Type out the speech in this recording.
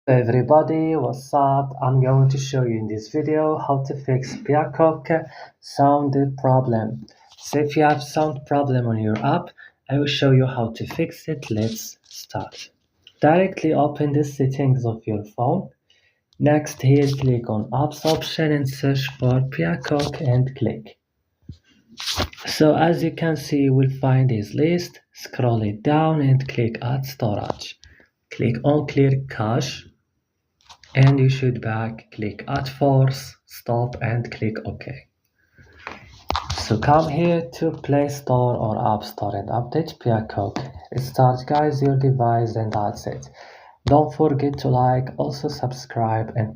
Everybody, what's up? I'm going to show you in this video how to fix Peacock sound problem. So if you have sound problem on your app, I will show you how to fix it. Let's start. Directly open the settings of your phone. Next here click on apps option and search for Peacock and click. So as you can see, you will find this list. Scroll it down and click add storage. Click on clear cache. And you should click add force, stop and click OK. So come here to Play Store or App Store and update Peacock. Restart guys your device and that's it. Don't forget to like, also subscribe and